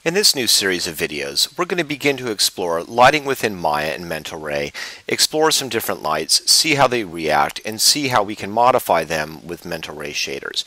In this new series of videos, we're going to begin to explore lighting within Maya and Mental Ray, explore some different lights, see how they react, and see how we can modify them with Mental Ray shaders.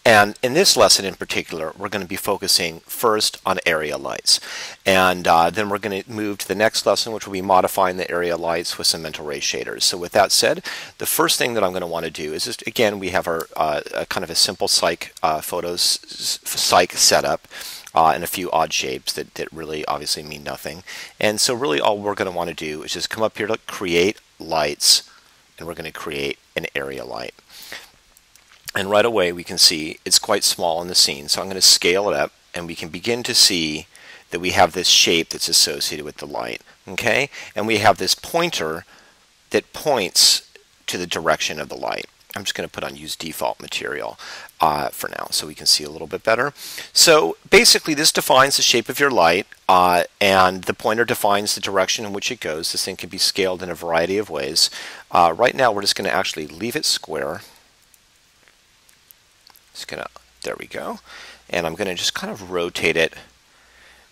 And in this lesson in particular, we're going to be focusing first on area lights. And then we're going to move to the next lesson, which will be modifying the area lights with some Mental Ray shaders. So with that said, the first thing that I'm going to want to do is just, again, we have our kind of a simple psych setup. And a few odd shapes that really obviously mean nothing. And so really all we're going to want to do is just come up here to create lights, and we're going to create an area light. And right away we can see it's quite small in the scene, so I'm going to scale it up, and we can begin to see that we have this shape that's associated with the light. Okay, and we have this pointer that points to the direction of the light. I'm just going to put on use default material for now so we can see a little bit better. So basically this defines the shape of your light, and the pointer defines the direction in which it goes. This thing can be scaled in a variety of ways. Right now we're just going to actually leave it square. There we go. And I'm going to just kind of rotate it.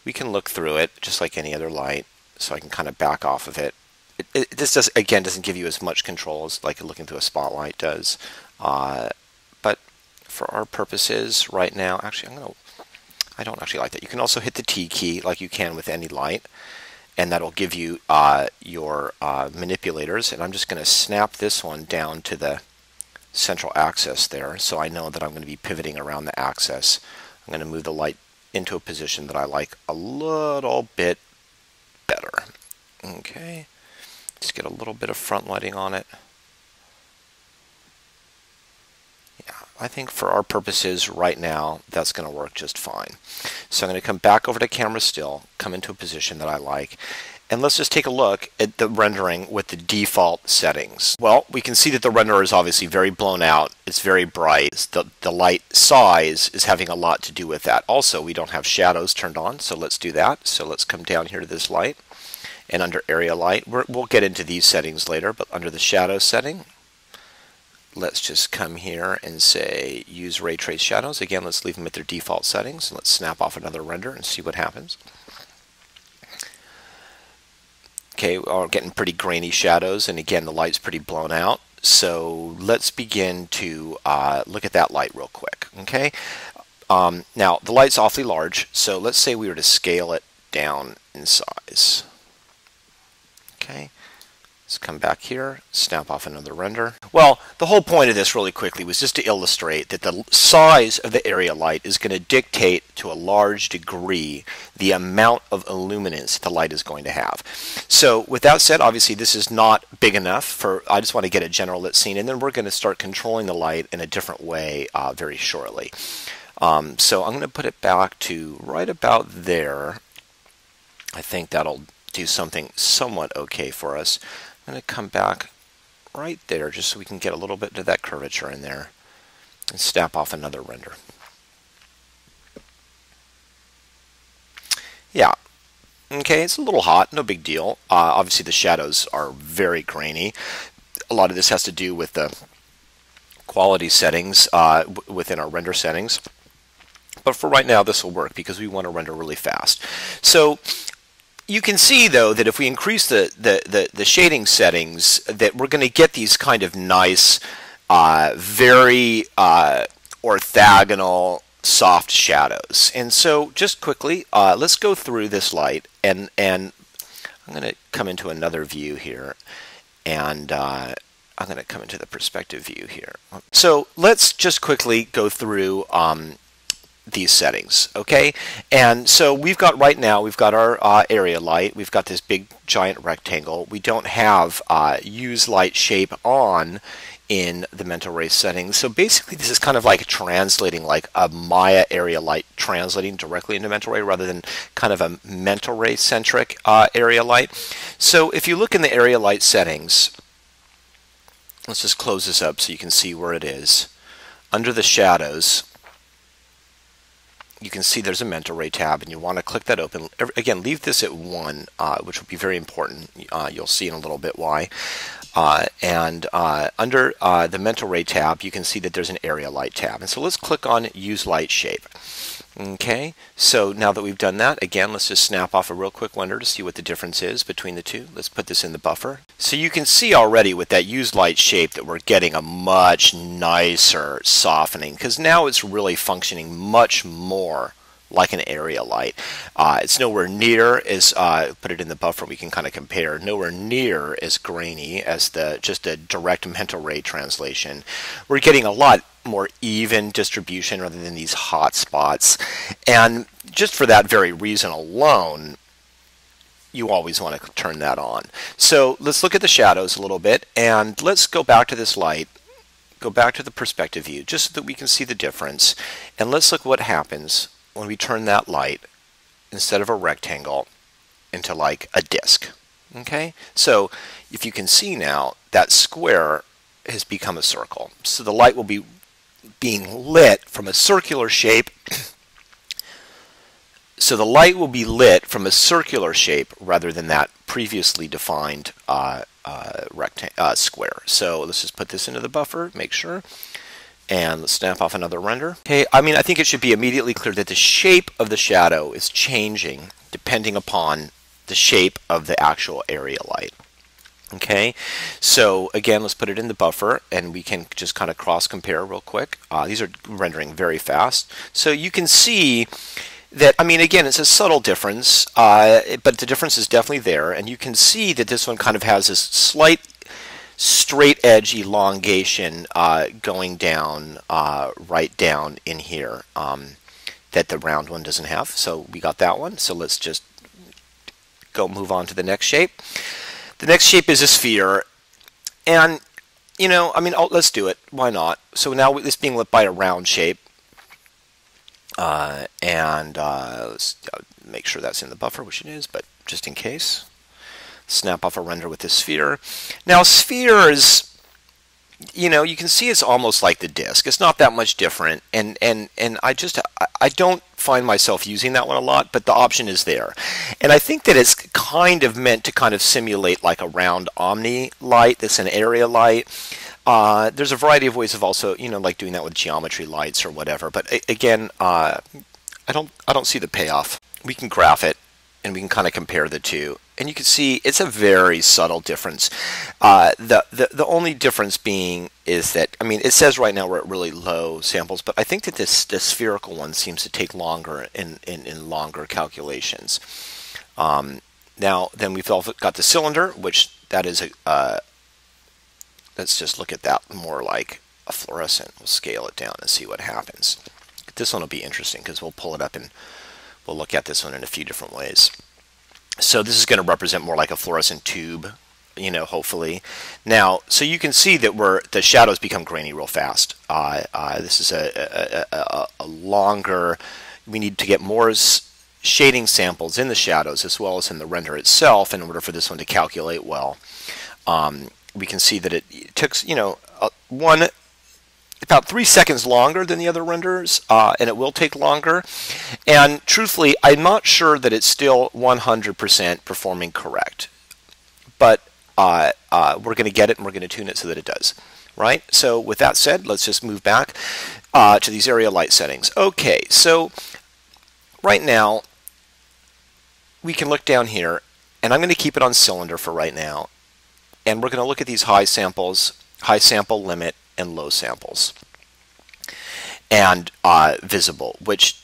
We can look through it just like any other light, so I can kind of back off of it. This doesn't give you as much control as like looking through a spotlight does, but for our purposes right now, actually I don't actually like that. You can also hit the T key like you can with any light, and that'll give you your manipulators. And I'm just going to snap this one down to the central axis there, so I know that I'm going to be pivoting around the axis. I'm going to move the light into a position that I like a little bit better. Okay. Just get a little bit of front lighting on it. Yeah, I think for our purposes right now, that's going to work just fine. So I'm going to come back over to camera still, come into a position that I like, and let's just take a look at the rendering with the default settings. Well, we can see that the renderer is obviously very blown out. It's very bright. The light size is having a lot to do with that. Also, we don't have shadows turned on, so let's do that. So let's come down here to this light. And under area light, we'll get into these settings later, but under the shadow setting, let's just come here and say use ray trace shadows. Again, let's leave them at their default settings, and let's snap off another render and see what happens. Okay, we're getting pretty grainy shadows, and again, the light's pretty blown out. So let's begin to look at that light real quick. Okay, now the light's awfully large, so let's say we were to scale it down in size. Okay, let's come back here, snap off another render. Well, the whole point of this really quickly was just to illustrate that the size of the area light is going to dictate to a large degree the amount of illuminance the light is going to have. So with that said, obviously this is not big enough for, I just want to get a general lit scene, and then we're going to start controlling the light in a different way very shortly. So I'm going to put it back to right about there. I think that'll do something somewhat okay for us. I'm going to come back right there just so we can get a little bit of that curvature in there and snap off another render. Yeah, okay, it's a little hot, no big deal. Obviously the shadows are very grainy. A lot of this has to do with the quality settings within our render settings. But for right now this will work because we want to render really fast. So you can see, though, that if we increase the shading settings, that we're going to get these kind of nice, very orthogonal, soft shadows. And so, just quickly, let's go through this light, and I'm going to come into another view here, and I'm going to come into the perspective view here. So let's just quickly go through these settings, okay? And so we've got right now, we've got our area light, we've got this big giant rectangle. We don't have use light shape on in the Mental Ray settings. So basically this is kind of like translating like a Maya area light translating directly into Mental Ray rather than kind of a Mental Ray centric area light. So if you look in the area light settings, let's just close this up so you can see where it is. Under the shadows, you can see there's a Mental Ray tab, and you want to click that open. Again, leave this at 1, which will be very important. You'll see in a little bit why. Under the Mental Ray tab, you can see that there's an area light tab. And so let's click on Use Light Shape. Okay, so now that we've done that, again, let's just snap off a real quick render to see what the difference is between the two. Let's put this in the buffer. So you can see already with that used light shape that we're getting a much nicer softening, because now it's really functioning much more like an area light. It's nowhere near as, put it in the buffer, we can kind of compare, nowhere near as grainy as just a direct mental ray translation. We're getting a lot more even distribution rather than these hot spots. And just for that very reason alone, you always want to turn that on. So let's look at the shadows a little bit, and let's go back to this light, go back to the perspective view, just so that we can see the difference. And let's look what happens when we turn that light, instead of a rectangle, into like a disc. Okay, so if you can see now, that square has become a circle. So the light will be being lit from a circular shape. So the light will be lit from a circular shape rather than that previously defined square. So let's just put this into the buffer, make sure. And let's snap off another render. Okay, I mean, I think it should be immediately clear that the shape of the shadow is changing depending upon the shape of the actual area light. Okay, so again, let's put it in the buffer, and we can just kind of cross compare real quick. These are rendering very fast. So you can see that, I mean, again, it's a subtle difference, but the difference is definitely there. And you can see that this one kind of has this slight straight edge elongation going down, right down in here, that the round one doesn't have. So we got that one. So let's just go move on to the next shape. The next shape is a sphere, and you know, I mean, let's do it. Why not? So now this being lit by a round shape, let's make sure that's in the buffer, which it is, but just in case. Snap off a render with the sphere. Now spheres, you know, you can see it's almost like the disc. It's not that much different, and I don't find myself using that one a lot, but the option is there. And I think that it's kind of meant to kind of simulate like a round omni light that's an area light. There's a variety of ways of also, you know, like doing that with geometry lights or whatever, but again, I don't see the payoff. We can graph it, and we can kind of compare the two, and you can see it's a very subtle difference. The only difference being is that, I mean, it says right now we're at really low samples, but I think that this spherical one seems to take longer in longer calculations. Now then we've also got the cylinder, which that is a let's just look at that more like a fluorescent. We'll scale it down and see what happens. This one will be interesting because we'll pull it up and we'll look at this one in a few different ways. So this is going to represent more like a fluorescent tube, you know, hopefully. Now, so you can see that the shadows become grainy real fast. This is a longer, we need to get more shading samples in the shadows as well as in the render itself in order for this one to calculate well. We can see that it took, you know, about 3 seconds longer than the other renders, and it will take longer. And truthfully, I'm not sure that it's still 100% performing correct. But we're going to get it, and we're going to tune it so that it does. Right? So with that said, let's just move back to these area light settings. Okay, so right now, we can look down here, and I'm going to keep it on cylinder for right now. And we're going to look at these high samples, high sample limit, and low samples, and visible, which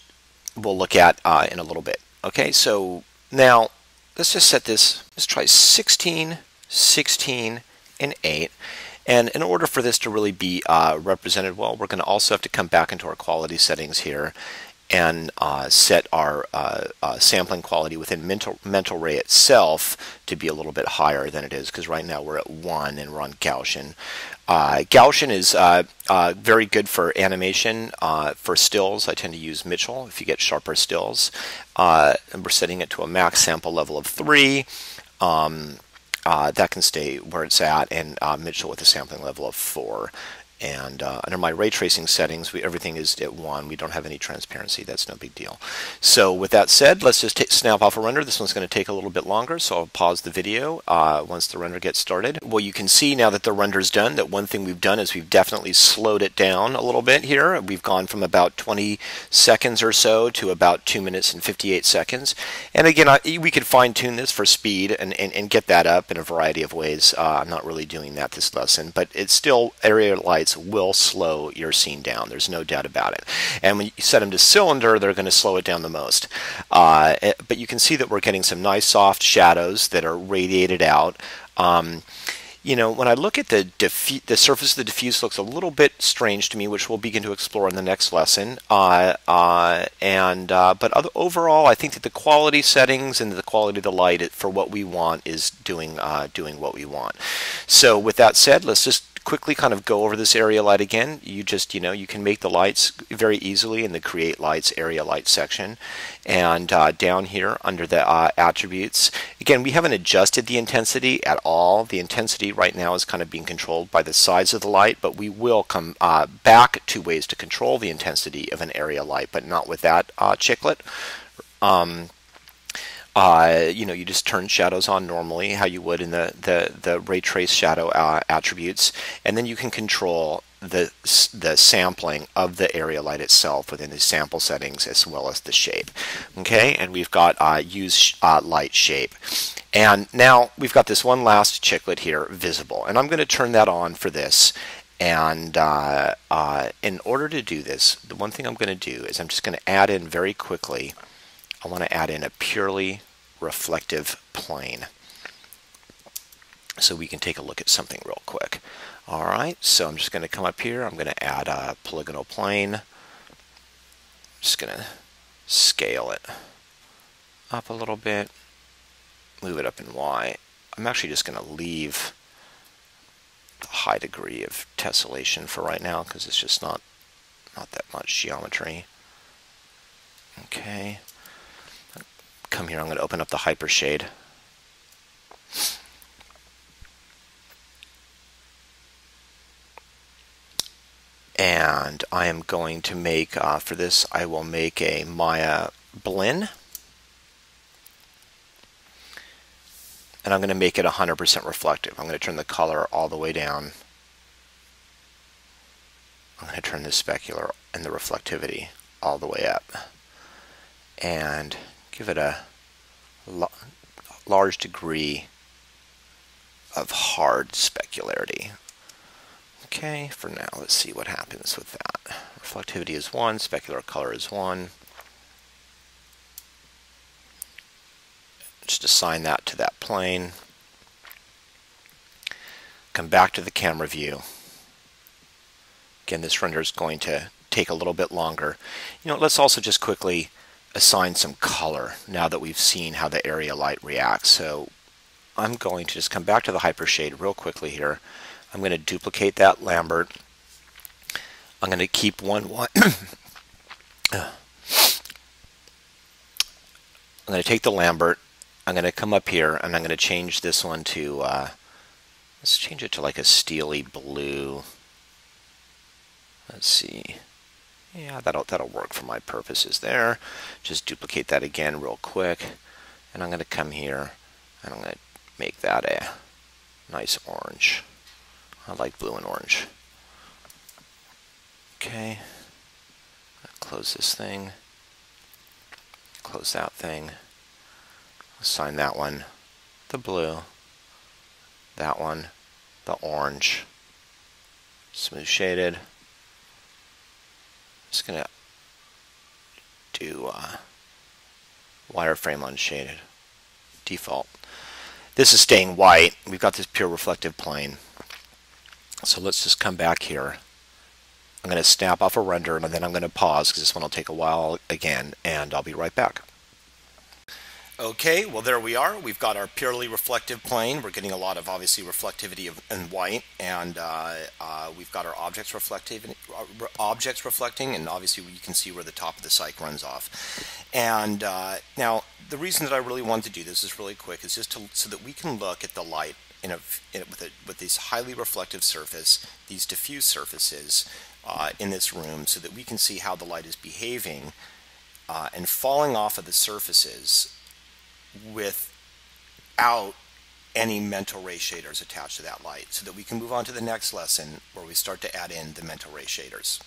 we'll look at in a little bit. Okay, so now let's just set this, let's try 16, 16, and 8. And in order for this to really be represented well, we're going to also have to come back into our quality settings here and set our sampling quality within mental ray itself to be a little bit higher than it is, because right now we're at 1 and we're on Gaussian. Gaussian is very good for animation. For stills, I tend to use Mitchell if you get sharper stills. And we're setting it to a max sample level of 3. That can stay where it's at, and Mitchell with a sampling level of 4. And under my ray tracing settings, everything is at 1. We don't have any transparency. That's no big deal. So with that said, let's just snap off a render. This one's going to take a little bit longer, so I'll pause the video once the render gets started. Well, you can see now that the render's done that one thing we've done is we've definitely slowed it down a little bit here. We've gone from about 20 seconds or so to about 2 minutes and 58 seconds. And again, we could fine-tune this for speed and get that up in a variety of ways. I'm not really doing that this lesson, but it's still area lights will slow your scene down. There's no doubt about it. And when you set them to cylinder, they're going to slow it down the most. But you can see that we're getting some nice soft shadows that are radiated out. You know, when I look at the surface of the diffuse looks a little bit strange to me, which we'll begin to explore in the next lesson. But overall, I think that the quality settings and the quality of the light for what we want is doing what we want. So with that said, let's just quickly kind of go over this area light again. You just, you can make the lights very easily in the Create Lights area light section. And down here under the attributes, again, we haven't adjusted the intensity at all. The intensity right now is kind of being controlled by the size of the light, but we will come back to ways to control the intensity of an area light, but not with that chiclet. You just turn shadows on normally, how you would in the ray trace shadow attributes, and then you can control the sampling of the area light itself within the sample settings as well as the shape. Okay, and we've got use light shape. And now we've got this one last chiclet here, visible, and I'm going to turn that on for this. And in order to do this, the one thing I'm going to do is I'm just going to add in very quickly, I want to add in a purely reflective plane so we can take a look at something real quick. Alright, so I'm just going to come up here, I'm going to add a polygonal plane. I'm just going to scale it up a little bit, move it up in Y. I'm actually just going to leave the high degree of tessellation for right now because it's just not that much geometry. Okay. Come here, I'm going to open up the hypershade. And I am going to make, for this, I will make a Maya blend. And I'm going to make it 100% reflective. I'm going to turn the color all the way down. I'm going to turn the specular and the reflectivity all the way up. And give it a large degree of hard specularity. Okay, for now, let's see what happens with that. Reflectivity is 1, specular color is 1. Just assign that to that plane. Come back to the camera view. Again, this render is going to take a little bit longer. Let's also just quickly assign some color now that we've seen how the area light reacts. So I'm going to just come back to the hypershade real quickly here. I'm going to duplicate that Lambert. I'm going to keep one I'm going to take the Lambert. I'm going to come up here and I'm going to change this one to let's change it to like a steely blue. Let's see. Yeah, that'll work for my purposes there. Just duplicate that again real quick. And I'm going to come here and I'm going to make that a nice orange. I like blue and orange. Okay. Close this thing. Close that thing. Assign that one the blue. That one the orange. Smooth shaded. Just going to do wireframe unshaded. Default. This is staying white. We've got this pure reflective plane. So let's just come back here. I'm going to snap off a render and then I'm going to pause because this one will take a while again, and I'll be right back. Okay, well there we are. We've got our purely reflective plane. We're getting a lot of obviously reflectivity in white, and we've got our objects reflecting, and obviously you can see where the top of the cyc runs off. And now the reason that I really wanted to do this is really quick is just so that we can look at the light with this highly reflective surface, these diffuse surfaces in this room, so that we can see how the light is behaving and falling off of the surfaces without any mental ray shaders attached to that light, so that we can move on to the next lesson where we start to add in the mental ray shaders.